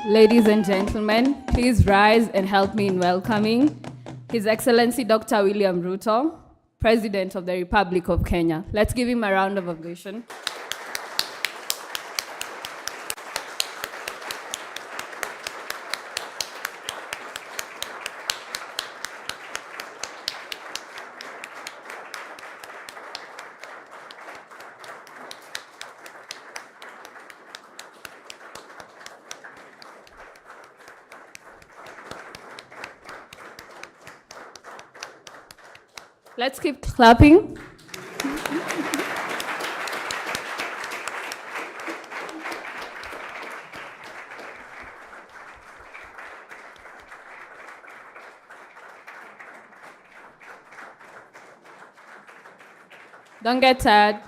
ladies and gentlemen, please rise and help me in welcoming His Excellency Dr. William Ruto, President of the Republic of Kenya. Let's give him a round of ovation. Let's keep clapping. Don't get tired.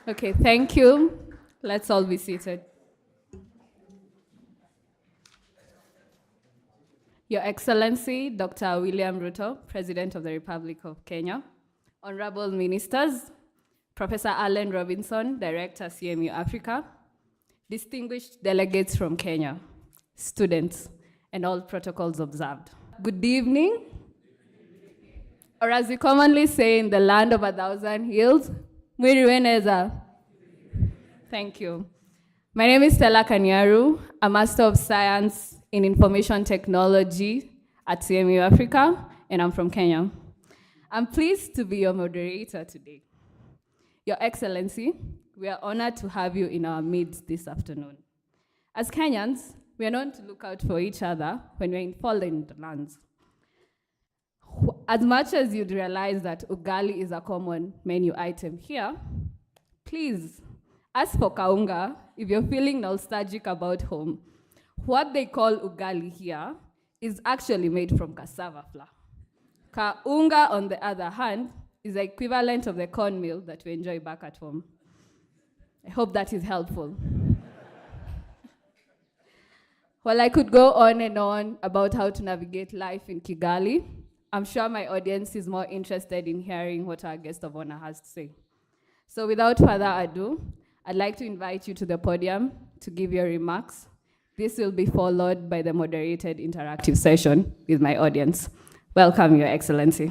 Okay, thank you. Let's all be seated. Your Excellency, Dr. William Ruto, President of the Republic of Kenya, Honorable Ministers, Professor Allen Robinson, Director, CMU Africa, distinguished delegates from Kenya, students, and all protocols observed. Good evening, or as we commonly say in the land of 1,000 hills, Mwiriweneza. Thank you. My name is Stella Kanyaru, a Master of Science in Information Technology at CMU Africa, and I'm from Kenya. I'm pleased to be your moderator today. Your Excellency, we are honored to have you in our midst this afternoon. As Kenyans, we are known to look out for each other when we're in foreign lands. As much as you'd realize that ugali is a common menu item here, please, as for kaunga, if you're feeling nostalgic about home, what they call ugali here is actually made from cassava flour. Kaunga, on the other hand, is the equivalent of the cornmeal that we enjoy back at home. I hope that is helpful. Well, I could go on and on about how to navigate life in Kigali. I'm sure my audience is more interested in hearing what our guest of honor has to say. So without further ado, I'd like to invite you to the podium to give your remarks. This will be followed by the moderated interactive session with my audience. Welcome, Your Excellency.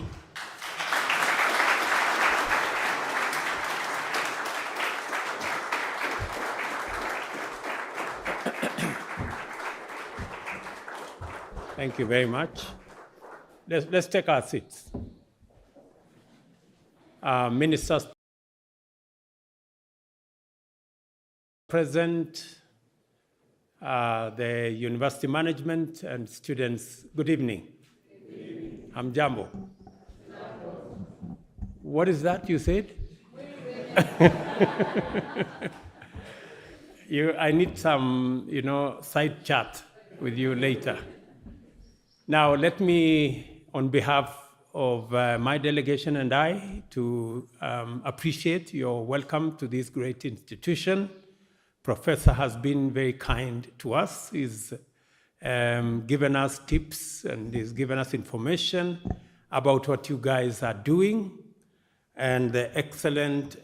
Thank you very much. Let's take our seats. Ministers present, the university management and students, good evening. Good evening. I'm Jambo. What is that you said? I need some, side chat with you later. Now, let me, on behalf of my delegation and I, to appreciate your welcome to this great institution. Professor has been very kind to us. He's given us tips and he's given us information about what you guys are doing and the excellent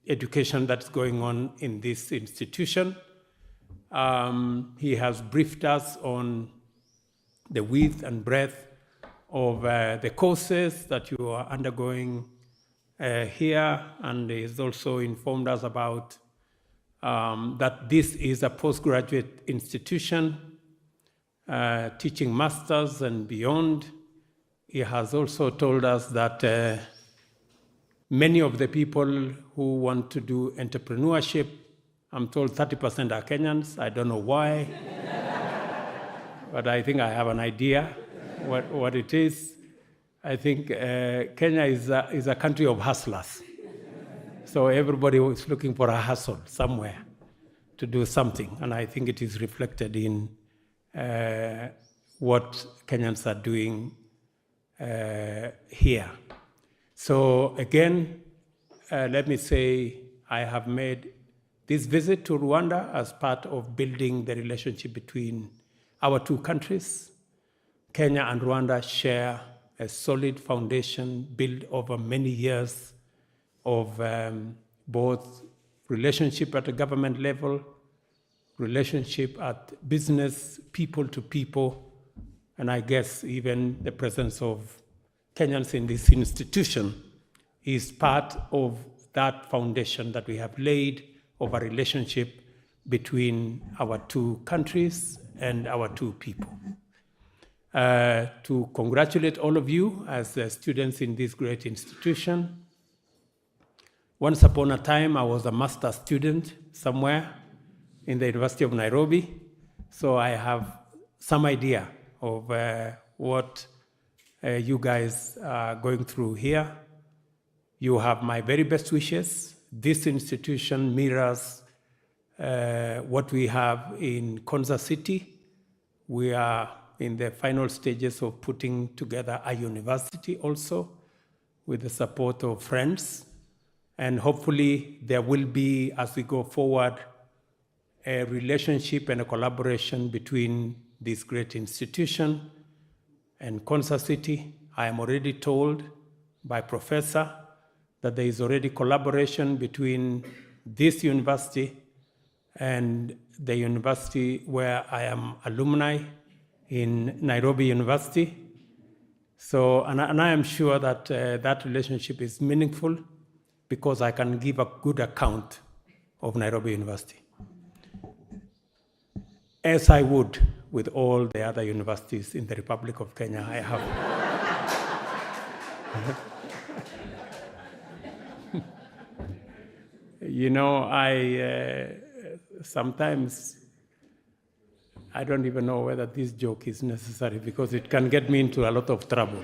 education that's going on in this institution. He has briefed us on the width and breadth of the courses that you are undergoing here, and he's also informed us about that this is a postgraduate institution, teaching masters and beyond. He has also told us that many of the people who want to do entrepreneurship, I'm told 30% are Kenyans. I don't know why, but I think I have an idea what it is. I think Kenya is a country of hustlers. So everybody is looking for a hustle somewhere to do something. And I think it is reflected in what Kenyans are doing here. So again, let me say I have made this visit to Rwanda as part of building the relationship between our two countries. Kenya and Rwanda share a solid foundation built over many years of both relationship at the government level, relationship at business, people to people, and I guess even the presence of Kenyans in this institution is part of that foundation that we have laid of a relationship between our two countries and our two people. To congratulate all of you as students in this great institution. Once upon a time, I was a master's student somewhere in the University of Nairobi, so I have some idea of what you guys are going through here. You have my very best wishes. This institution mirrors what we have in Kansas City. We are in the final stages of putting together a university also with the support of friends. And hopefully there will be, as we go forward, a relationship and a collaboration between this great institution and Kansas City. I am already told by Professor that there is already collaboration between this university and the university where I am alumni in Nairobi University. So, and I am sure that that relationship is meaningful because I can give a good account of Nairobi University, as I would with all the other universities in the Republic of Kenya. I have. You know, sometimes I don't even know whether this joke is necessary because it can get me into a lot of trouble.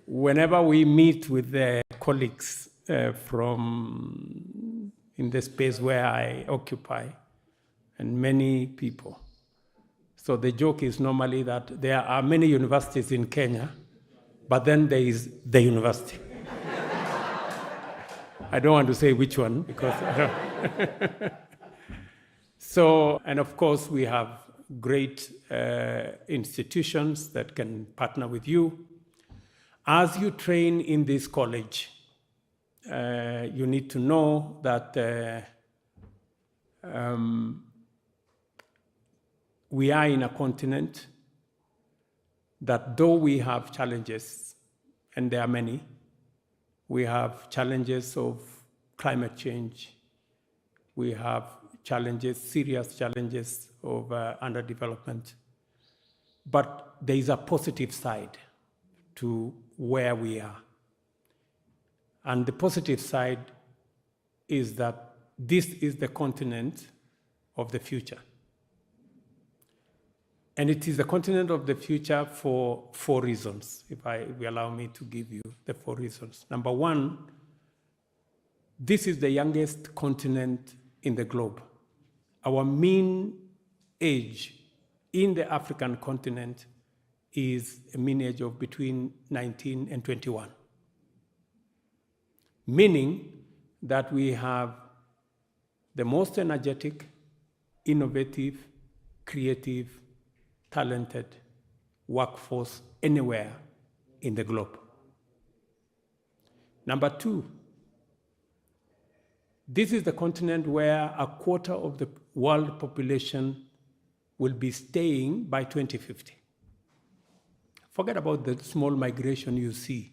Whenever we meet with the colleagues from in the space where I occupy, and many people, so the joke is normally that there are many universities in Kenya, but then there is the university. I don't want to say which one because I don't. So, and of course, we have great institutions that can partner with you. As you train in this college, you need to know that we are in a continent that though we have challenges, and there are many, we have challenges of climate change, we have challenges, serious challenges of underdevelopment, but there is a positive side to where we are. And the positive side is that this is the continent of the future. And it is the continent of the future for 4 reasons, if you allow me to give you the 4 reasons. Number one, this is the youngest continent in the globe. Our mean age in the African continent is a mean age of between 19 and 21. Meaning that we have the most energetic, innovative, creative, talented workforce anywhere in the globe. Number two, this is the continent where a quarter of the world population will be staying by 2050. Forget about the small migration you see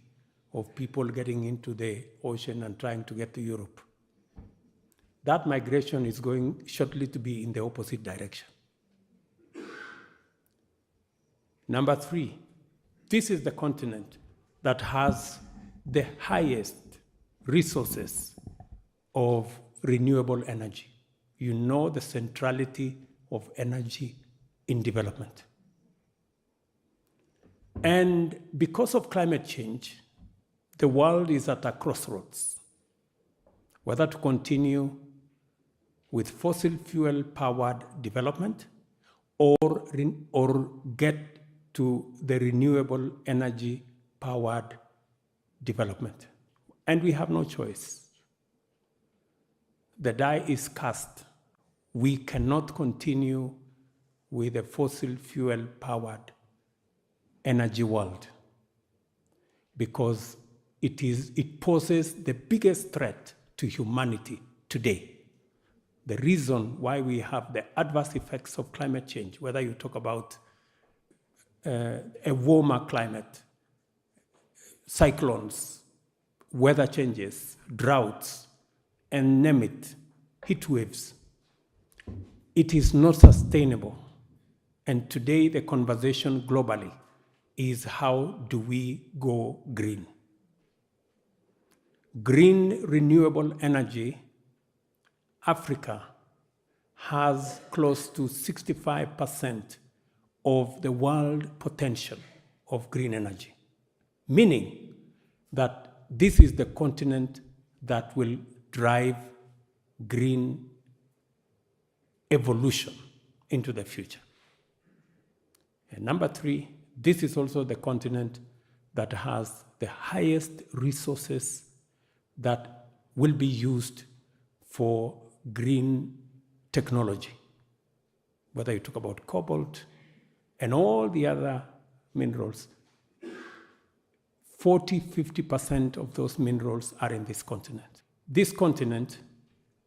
of people getting into the ocean and trying to get to Europe. That migration is going shortly to be in the opposite direction. Number three, this is the continent that has the highest resources of renewable energy. You know the centrality of energy in development. And because of climate change, the world is at a crossroads, whether to continue with fossil fuel powered development or get to the renewable energy powered development. And we have no choice. The die is cast. We cannot continue with the fossil fuel powered energy world because it poses the biggest threat to humanity today. The reason why we have the adverse effects of climate change, whether you talk about a warmer climate, cyclones, weather changes, droughts, and name it, heat waves, it is not sustainable. And today the conversation globally is how do we go green? Green renewable energy, Africa has close to 65% of the world potential of green energy, meaning that this is the continent that will drive green evolution into the future. And number three, this is also the continent that has the highest resources that will be used for green technology, whether you talk about cobalt and all the other minerals. 40–50% of those minerals are in this continent. This continent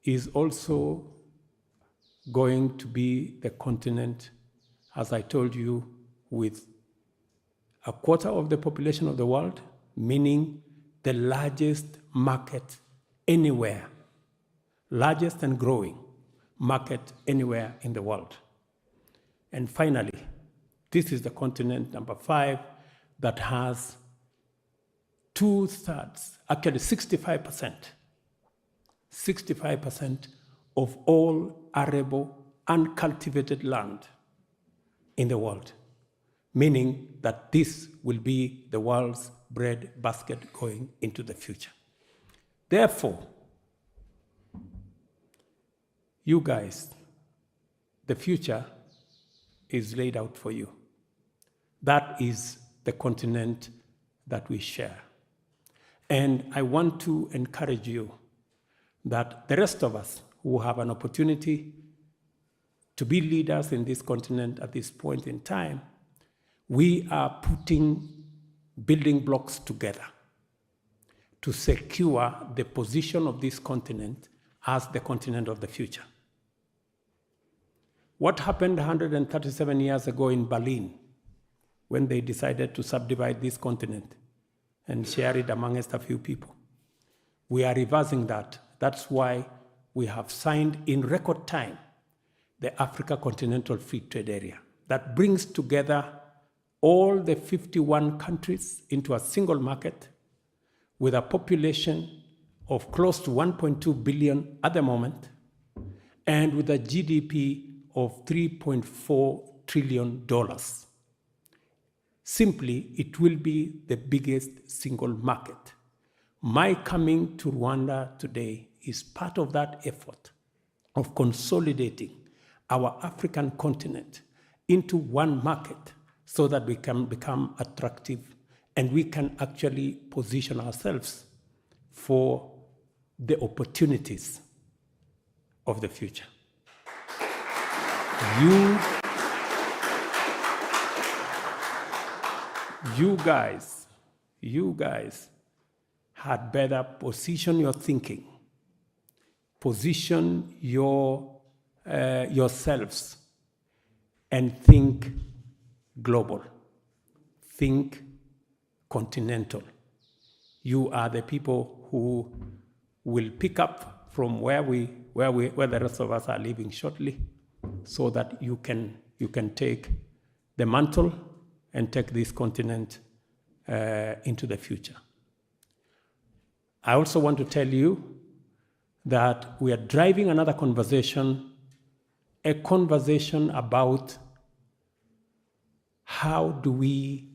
is also going to be the continent, as I told you, with a quarter of the population of the world, meaning the largest market anywhere, largest and growing market anywhere in the world. And finally, this is the continent, number 5, that has 2/3, actually 65% of all arable, uncultivated land in the world, meaning that this will be the world's bread basket going into the future. Therefore, you guys, the future is laid out for you. That is the continent that we share. And I want to encourage you that the rest of us who have an opportunity to be leaders in this continent at this point in time, we are putting building blocks together to secure the position of this continent as the continent of the future. What happened 137 years ago in Berlin when they decided to subdivide this continent and share it amongst a few people? We are reversing that. That's why we have signed in record time the Africa Continental Free Trade Area that brings together all the 51 countries into a single market with a population of close to 1.2 billion at the moment and with a GDP of $3.4 trillion. Simply, it will be the biggest single market. My coming to Rwanda today is part of that effort of consolidating our African continent into one market so that we can become attractive and we can actually position ourselves for the opportunities of the future. You guys had better position your thinking, position yourselves, and think global, think continental. You are the people who will pick up from where the rest of us are leaving shortly, so that you can take the mantle and take this continent into the future. I also want to tell you that we are driving another conversation, a conversation about how do we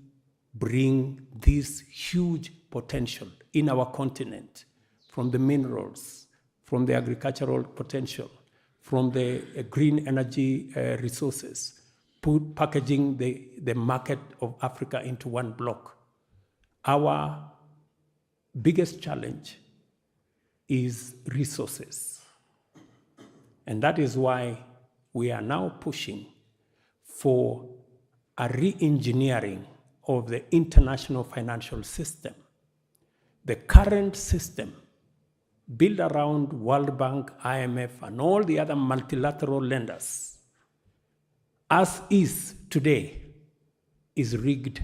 bring this huge potential in our continent from the minerals, from the agricultural potential, from the green energy resources, packaging the market of Africa into one block. Our biggest challenge is resources. And that is why we are now pushing for a re-engineering of the international financial system. The current system, built around World Bank, IMF, and all the other multilateral lenders, as is today, is rigged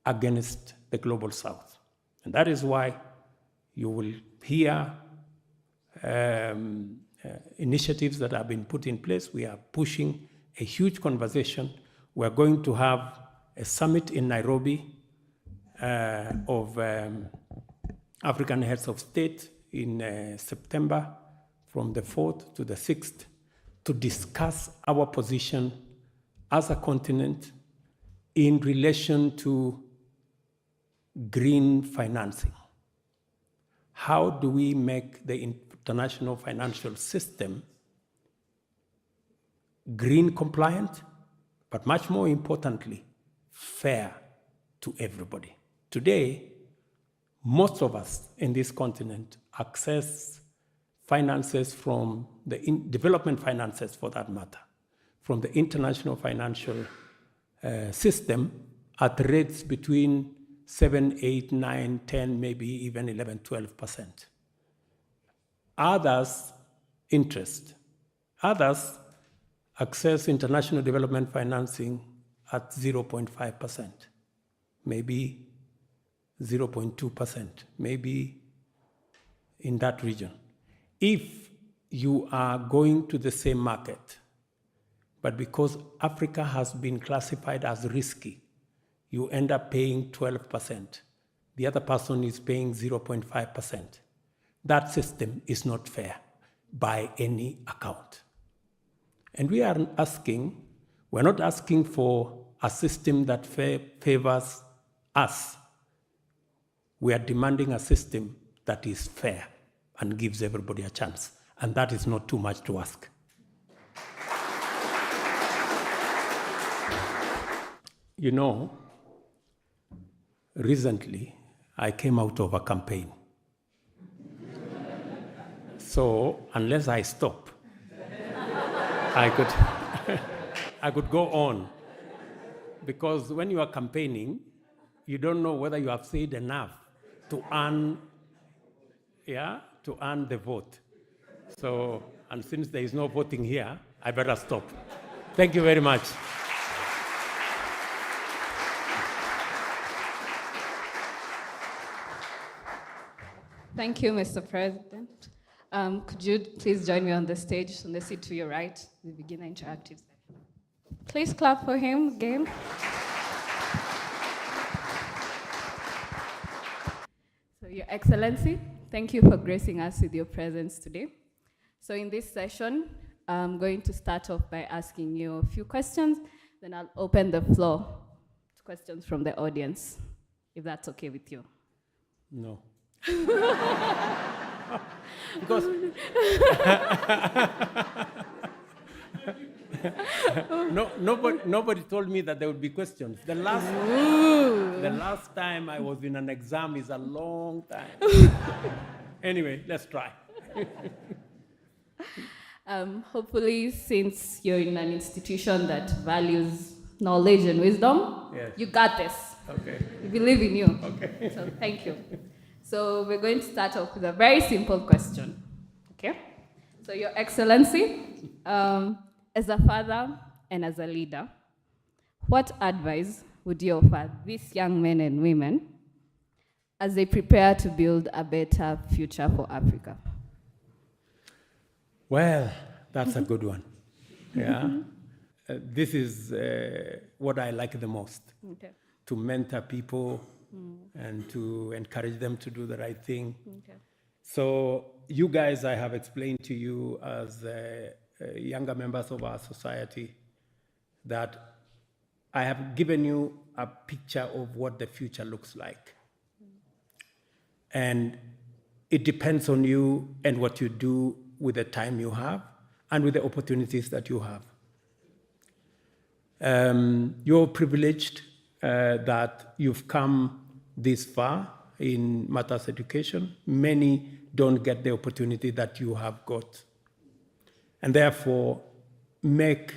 against the global south. And that is why you will hear initiatives that have been put in place. We are pushing a huge conversation. We're going to have a summit in Nairobi of African heads of state in September from the 4th to the 6th to discuss our position as a continent in relation to green financing. How do we make the international financial system green compliant, but much more importantly, fair to everybody? Today, most of us in this continent access finances from the development finances, for that matter, from the international financial system at rates between 7, 8, 9, 10, maybe even 11, 12%. Others access international development financing at 0.5%, maybe 0.2%, maybe in that region. If you are going to the same market, but because Africa has been classified as risky, you end up paying 12%. The other person is paying 0.5%. That system is not fair by any account. And we're not asking for a system that favors us. We are demanding a system that is fair and gives everybody a chance. And that is not too much to ask. You know, recently I came out of a campaign. So unless I stop, I could go on. Because when you are campaigning, you don't know whether you have said enough to earn the vote. So, and since there is no voting here, I better stop. Thank you very much. Thank you, Mr. President. Could you please join me on the stage, on the seat to your right? We begin our interactive session. Please clap for him again. So, Your Excellency, thank you for gracing us with your presence today. So in this session, I'm going to start off by asking you a few questions, then I'll open the floor to questions from the audience, if that's okay with you. No. Because nobody told me that there would be questions. The last time I was in an exam is a long time. Anyway, let's try. Hopefully, since you're in an institution that values knowledge and wisdom, yes, you got this. Okay. We believe in you. Okay. So thank you. So we're going to start off with a very simple question. Okay? So Your Excellency, as a father and as a leader, what advice would you offer these young men and women as they prepare to build a better future for Africa? Well, that's a good one. Yeah. This is what I like the most. Okay. To mentor people and to encourage them to do the right thing. Okay. So you guys, I have explained to you as younger members of our society that I have given you a picture of what the future looks like. And it depends on you and what you do with the time you have and with the opportunities that you have. You're privileged that you've come this far in matters education. Many don't get the opportunity that you have got. And therefore, make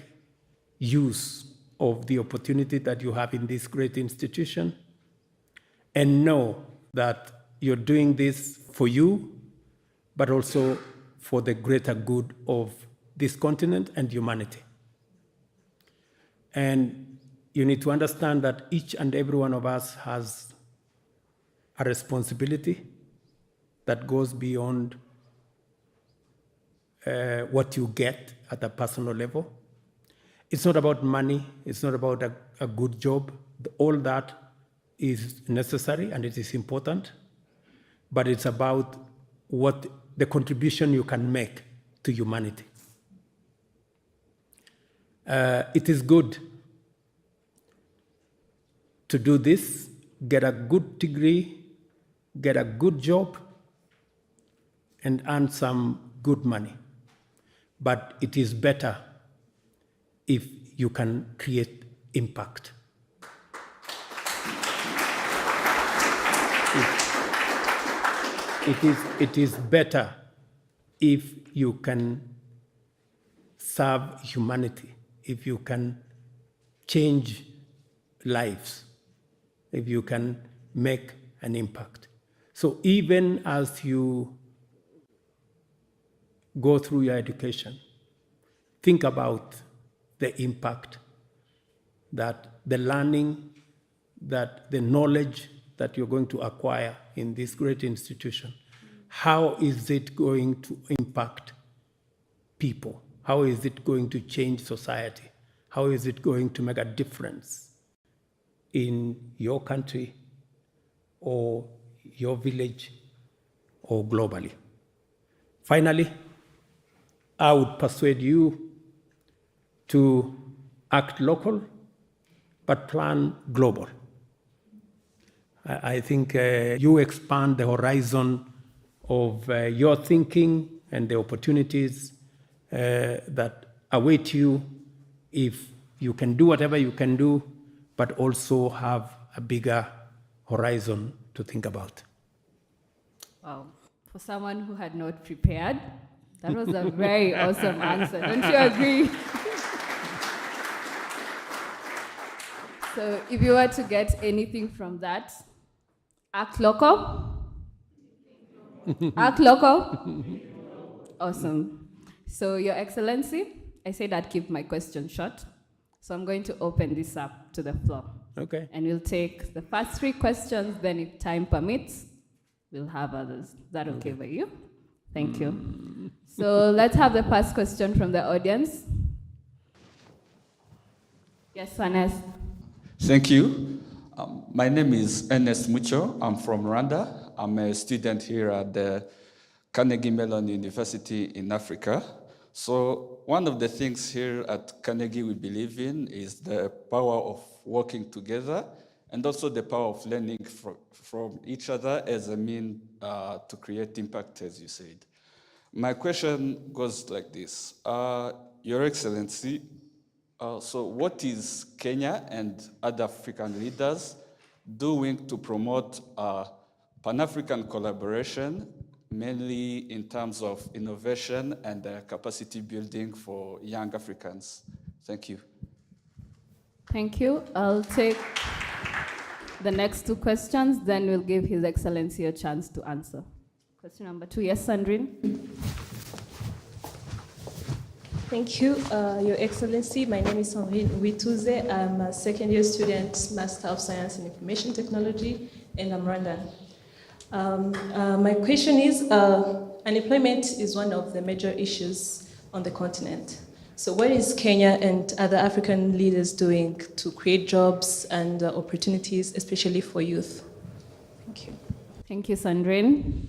use of the opportunity that you have in this great institution, and know that you're doing this for you, but also for the greater good of this continent and humanity. And you need to understand that each and every one of us has a responsibility that goes beyond what you get at a personal level. It's not about money, it's not about a good job. All that is necessary and it is important, but it's about what the contribution you can make to humanity. It is good to do this, get a good degree, get a good job, and earn some good money. But it is better if you can create impact. It is better if you can serve humanity, if you can change lives, if you can make an impact. So even as you go through your education, think about the impact that the learning, that the knowledge that you're going to acquire in this great institution, how is it going to impact people? How is it going to change society? How is it going to make a difference in your country or your village or globally? Finally, I would persuade you to act local, but plan global. I think you expand the horizon of your thinking and the opportunities that await you if you can do whatever you can do, but also have a bigger horizon to think about. Wow. For someone who had not prepared, that was a very awesome answer. Don't you agree? So if you were to get anything from that, act local. Act local. Awesome. So, Your Excellency, I said I'd keep my question short. So I'm going to open this up to the floor. Okay. And we'll take the first 3 questions, then if time permits, we'll have others. Is that okay by you? Thank you. So let's have the first question from the audience. Yes, Ernest. Thank you. My name is Ernest Mucho. I'm from Rwanda. I'm a student here at the Carnegie Mellon University in Africa. So one of the things here at Carnegie we believe in is the power of working together and also the power of learning from each other as a mean to create impact, as you said. My question goes like this. Your Excellency, so what is Kenya and other African leaders doing to promote Pan-African collaboration, mainly in terms of innovation and capacity building for young Africans? Thank you. Thank you. I'll take the next 2 questions, then we'll give His Excellency a chance to answer. Question number 2. Yes, Sandrine? Thank you, Your Excellency. My name is Sandrine Wituze. I'm a second-year student, Master of Science in Information Technology, and I'm Rwandan. My question is, unemployment is one of the major issues on the continent. So what is Kenya and other African leaders doing to create jobs and opportunities, especially for youth? Thank you. Thank you, Sandrine.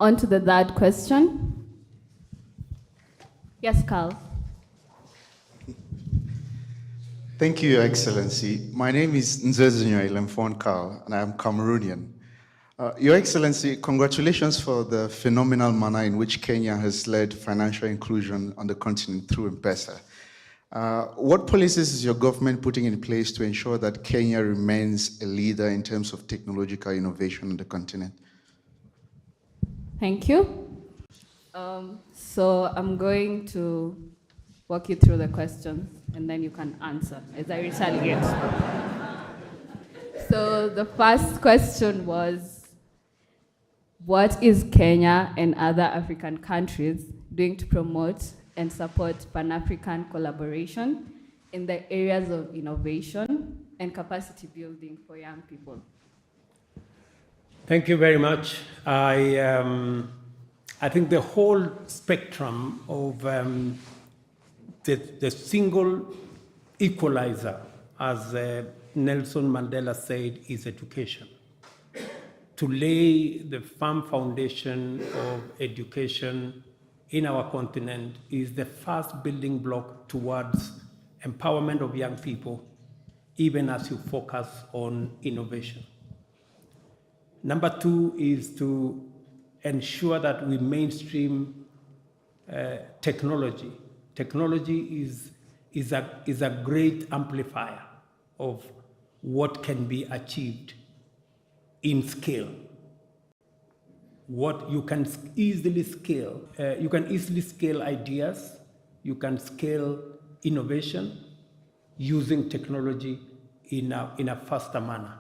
On to the 3rd question. Yes, Carl. Thank you, Your Excellency. My name is Nzezinyo Ilemfon Carl, and I am Cameroonian. Your Excellency, congratulations for the phenomenal manner in which Kenya has led financial inclusion on the continent through M-Pesa. What policies is your government putting in place to ensure that Kenya remains a leader in terms of technological innovation on the continent? Thank you. So I'm going to walk you through the questions, and then you can answer as I retaliate. So the first question was, what is Kenya and other African countries doing to promote and support Pan-African collaboration in the areas of innovation and capacity building for young people? Thank you very much. I think the whole spectrum of the single equalizer, as Nelson Mandela said, is education. To lay the firm foundation of education in our continent is the first building block towards empowerment of young people, even as you focus on innovation. Number two is to ensure that we mainstream technology. Technology is a great amplifier of what can be achieved in scale. What you can easily scale. You can easily scale ideas. You can scale innovation using technology in a faster manner.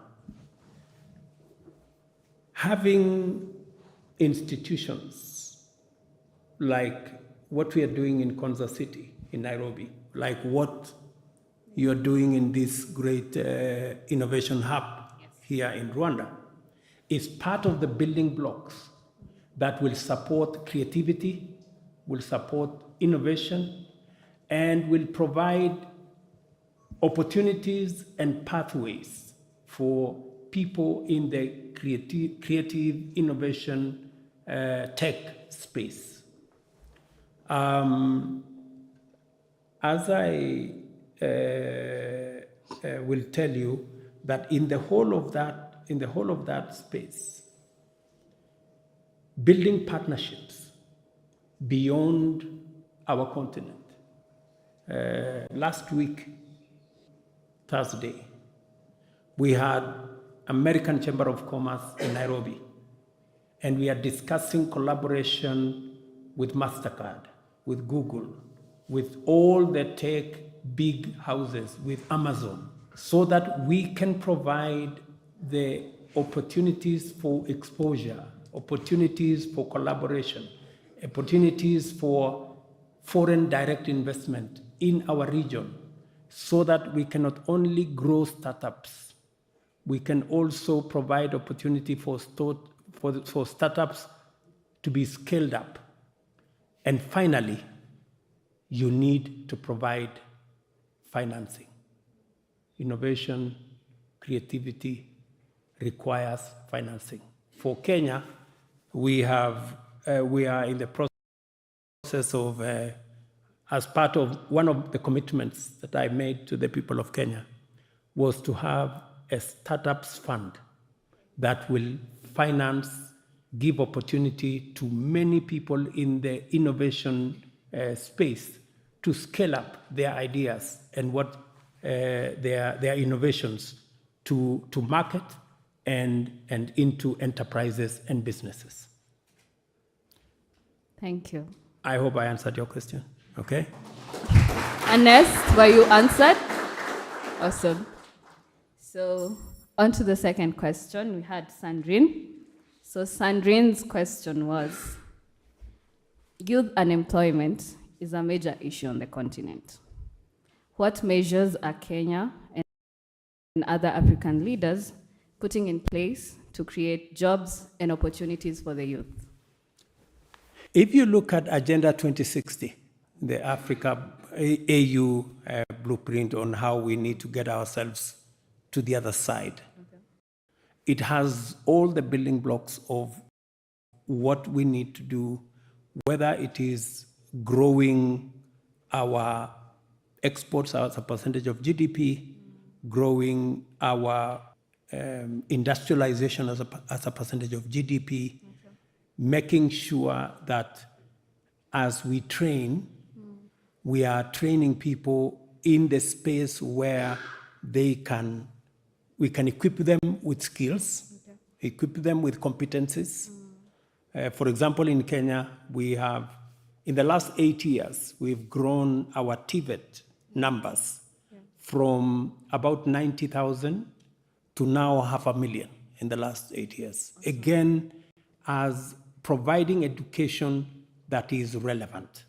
Having institutions like what we are doing in Konza City, in Nairobi, like what you're doing in this great innovation hub here in Rwanda, is part of the building blocks that will support creativity, will support innovation, and will provide opportunities and pathways for people in the creative innovation tech space. As I will tell you, that in the whole of that space, building partnerships beyond our continent. Last week, Thursday, we had American Chamber of Commerce in Nairobi, and we are discussing collaboration with MasterCard, with Google, with all the tech big houses, with Amazon, so that we can provide the opportunities for exposure, opportunities for collaboration, opportunities for foreign direct investment in our region, so that we can not only grow startups, we can also provide opportunity for startups to be scaled up. And finally, you need to provide financing. Innovation, creativity requires financing. For Kenya, we are in the process of, as part of one of the commitments that I made to the people of Kenya, was to have a startups fund that will finance, give opportunity to many people in the innovation space to scale up their ideas and what their innovations to market and into enterprises and businesses. Thank you. I hope I answered your question. Okay. Ernest, were you answered? Awesome. So on to the second question. We had Sandrine. So Sandrine's question was, youth unemployment is a major issue on the continent. What measures are Kenya and other African leaders putting in place to create jobs and opportunities for the youth? If you look at Agenda 2060, the Africa AU blueprint on how we need to get ourselves to the other side, it has all the building blocks of what we need to do, whether it is growing our exports as a percentage of GDP, growing our industrialization as a percentage of GDP, making sure that as we train, we are training people in the space where we can equip them with skills, equip them with competencies. For example, in Kenya, we have In the last 8 years, we've grown our TVET numbers from about 90,000 to now 500,000 in the last 8 years. Awesome. Again, as providing education that is relevant,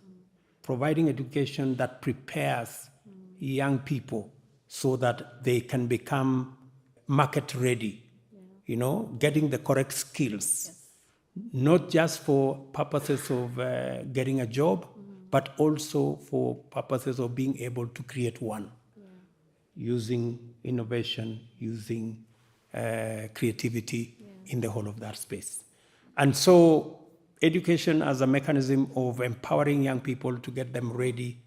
providing education that prepares young people so that they can become market ready, getting the correct skills, not just for purposes of getting a job, but also for purposes of being able to create one, using innovation, using creativity in the whole of that space. And so education as a mechanism of empowering young people to get them ready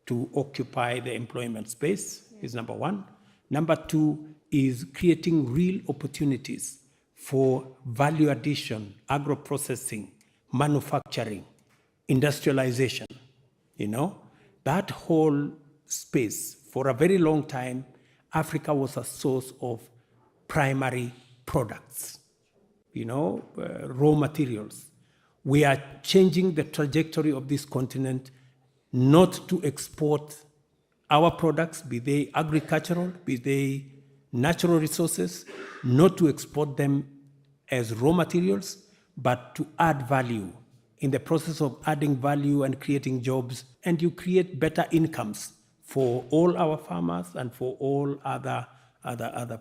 to occupy the employment space is number one. Number two is creating real opportunities for value addition, agro-processing, manufacturing, industrialization. That whole space, for a very long time, Africa was a source of primary products, raw materials. We are changing the trajectory of this continent not to export our products, be they agricultural, be they natural resources, not to export them as raw materials, but to add value. In the process of adding value and creating jobs, and you create better incomes for all our farmers and for all other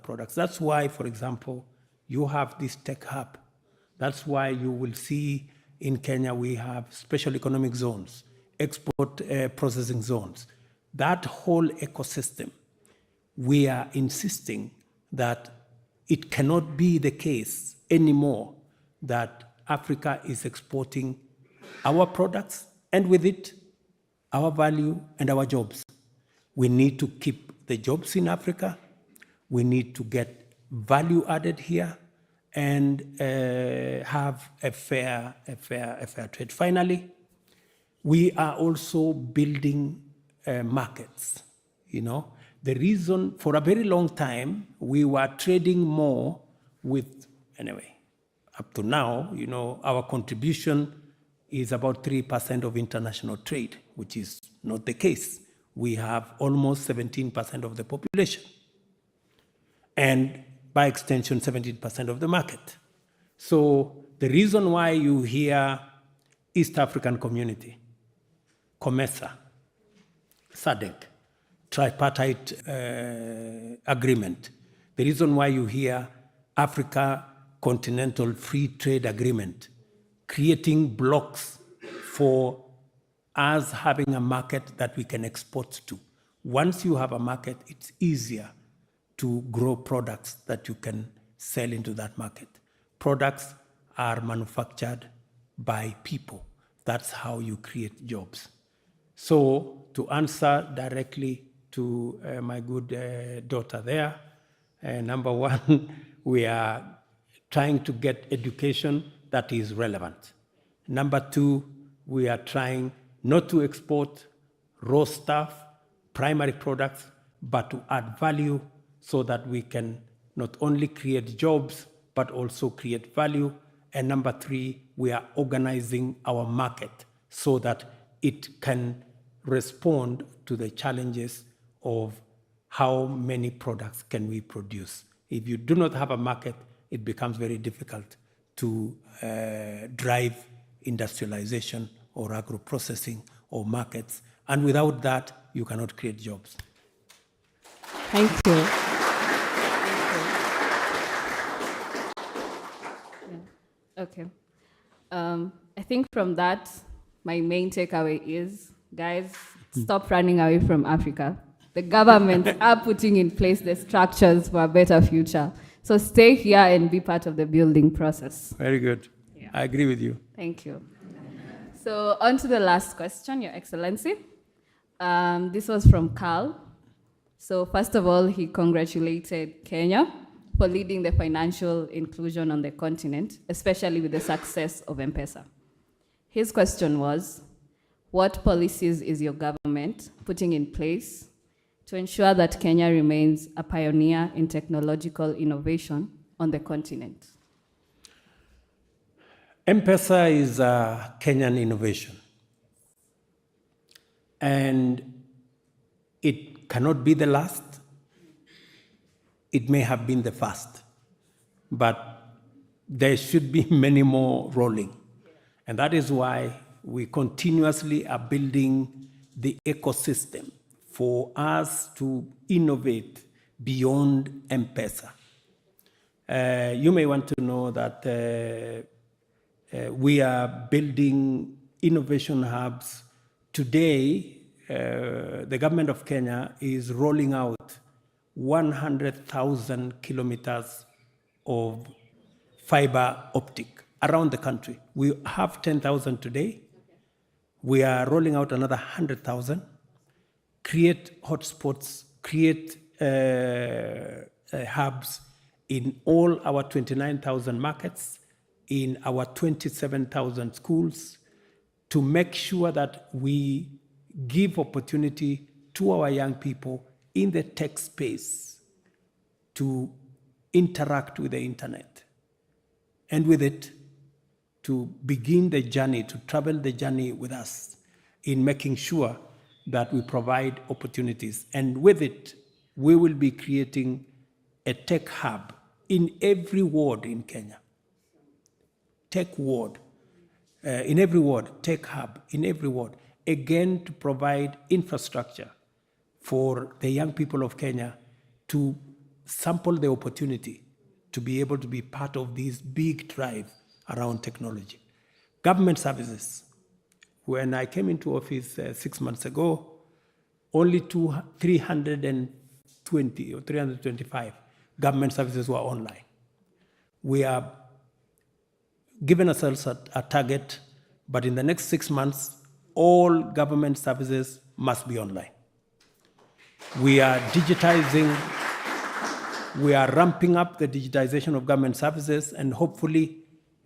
products. That's why, for example, you have this tech hub. That's why you will see in Kenya we have special economic zones, export processing zones. That whole ecosystem, we are insisting that it cannot be the case anymore that Africa is exporting our products and with it, our value and our jobs. We need to keep the jobs in Africa. We need to get value added here and have a fair trade. Finally, we are also building markets. The reason for a very long time we were trading more with, up to now, our contribution is about 3% of international trade, which is not the case. We have almost 17% of the population, and by extension, 17% of the market. So the reason why you hear East African Community, COMESA, SADC, tripartite agreement, the reason why you hear Africa Continental Free Trade Agreement, creating blocks for us having a market that we can export to. Once you have a market, it's easier to grow products that you can sell into that market. Products are manufactured by people. That's how you create jobs. So to answer directly to my good daughter there, number one, we are trying to get education that is relevant. Number two, we are trying not to export raw stuff, primary products, but to add value so that we can not only create jobs, but also create value. And number three, we are organizing our market so that it can respond to the challenges of how many products can we produce. If you do not have a market, it becomes very difficult to drive industrialization or agro-processing or markets. And without that, you cannot create jobs. Thank you. Okay. I think from that, my main takeaway is, guys, stop running away from Africa. The governments are putting in place the structures for a better future. So stay here and be part of the building process. Very good. Yeah. I agree with you. Thank you. So on to the last question, Your Excellency. This was from Carl. So first of all, he congratulated Kenya for leading the financial inclusion on the continent, especially with the success of M-Pesa. His question was, what policies is your government putting in place to ensure that Kenya remains a pioneer in technological innovation on the continent? M-Pesa is a Kenyan innovation. And it cannot be the last. It may have been the first, but there should be many more rolling. And that is why we continuously are building the ecosystem for us to innovate beyond M-Pesa. You may want to know that we are building innovation hubs. Today, the government of Kenya is rolling out 100,000 kilometers of fiber optic around the country. We have 10,000 today. We are rolling out another 100,000, create hotspots, create hubs in all our 29,000 markets, in our 27,000 schools, to make sure that we give opportunity to our young people in the tech space to interact with the internet, and with it, to begin the journey, to travel the journey with us in making sure that we provide opportunities. And with it, we will be creating a tech hub in every ward in Kenya. Tech ward, in every ward, tech hub, in every ward. Again, to provide infrastructure for the young people of Kenya to sample the opportunity to be able to be part of this big drive around technology. Government services. When I came into office 6 months ago, only 320 or 325 government services were online. We are giving ourselves a target, but in the next 6 months, all government services must be online. We are digitizing, we are ramping up the digitization of government services, and hopefully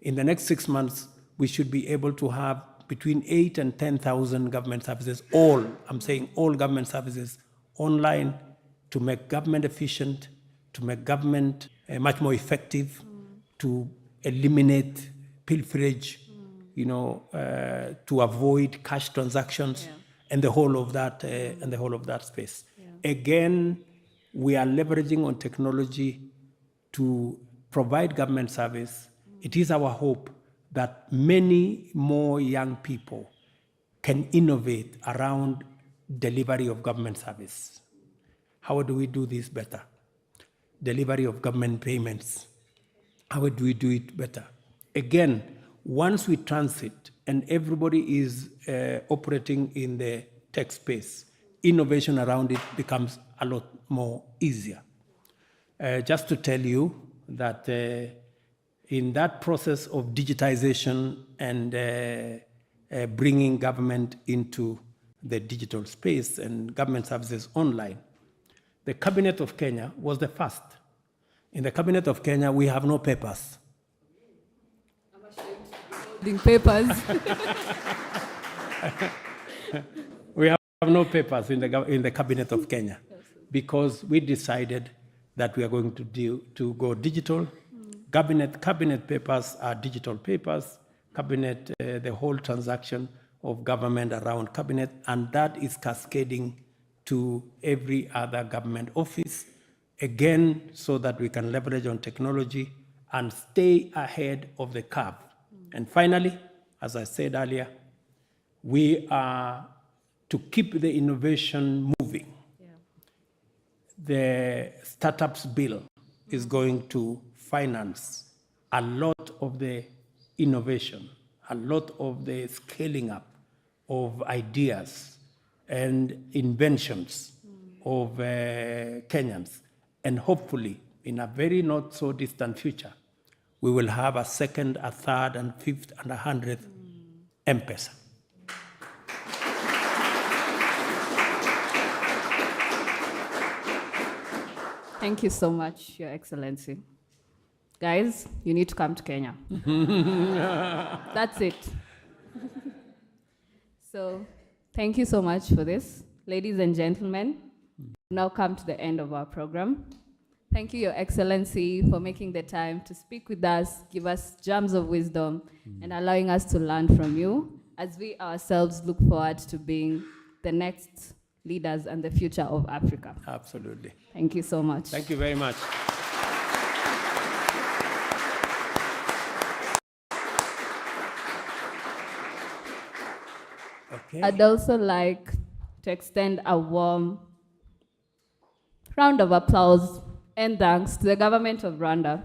in the next 6 months, we should be able to have between 8,000 and 10,000 government services, all, I'm saying all government services, online, to make government efficient, to make government much more effective, to eliminate pilferage, to avoid cash transactions, and the whole of that, space. Yeah. Again, we are leveraging on technology to provide government service. It is our hope that many more young people can innovate around delivery of government service. How do we do this better? Delivery of government payments. How do we do it better? Again, once we transit and everybody is operating in the tech space, innovation around it becomes a lot more easier. Just to tell you that in that process of digitization and bringing government into the digital space and government services online, the Cabinet of Kenya was the first. In the Cabinet of Kenya, we have no papers. I'm ashamed of holding papers. We have no papers in the Cabinet of Kenya because we decided that we are going to go digital. Cabinet papers are digital papers. Cabinet, the whole transaction of government around cabinet, and that is cascading to every other government office, again, so that we can leverage on technology and stay ahead of the curve. And finally, as I said earlier, we are to keep the innovation moving. Yeah. The startups bill is going to finance a lot of the innovation, a lot of the scaling up of ideas and inventions of Kenyans. And hopefully, in a very not so distant future, we will have a second, a third, and fifth, and 100th M-Pesa. Thank you so much, Your Excellency. Guys, you need to come to Kenya. That's it. So, thank you so much for this. Ladies and gentlemen, we now come to the end of our program. Thank you, Your Excellency, for making the time to speak with us, give us gems of wisdom, and allowing us to learn from you as we ourselves look forward to being the next leaders and the future of Africa. Absolutely. Thank you so much. Thank you very much. Okay. I'd also like to extend a warm round of applause and thanks to the government of Rwanda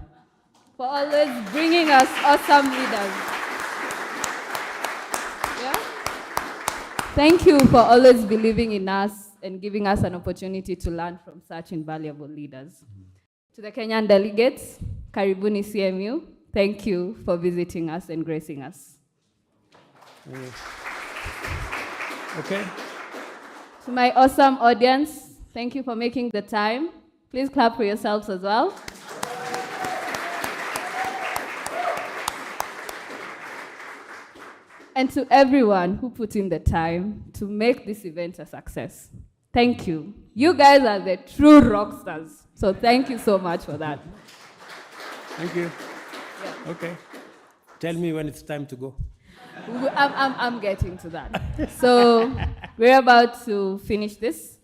for always bringing us awesome leaders. Yeah? Thank you for always believing in us and giving us an opportunity to learn from such invaluable leaders. To the Kenyan delegates, Karibuni CMU, thank you for visiting us and gracing us. Okay. To my awesome audience, thank you for making the time. Please clap for yourselves as well. And to everyone who put in the time to make this event a success, thank you. You guys are the true rock stars. So thank you so much for that. Thank you. Yeah. Okay. Tell me when it's time to go. I'm getting to that. So we're about to finish this.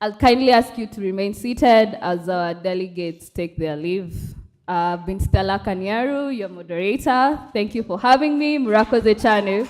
I'll kindly ask you to remain seated as our delegates take their leave. I've been Stella Kanyaru, your moderator. Thank you for having me. Murakoze Chane.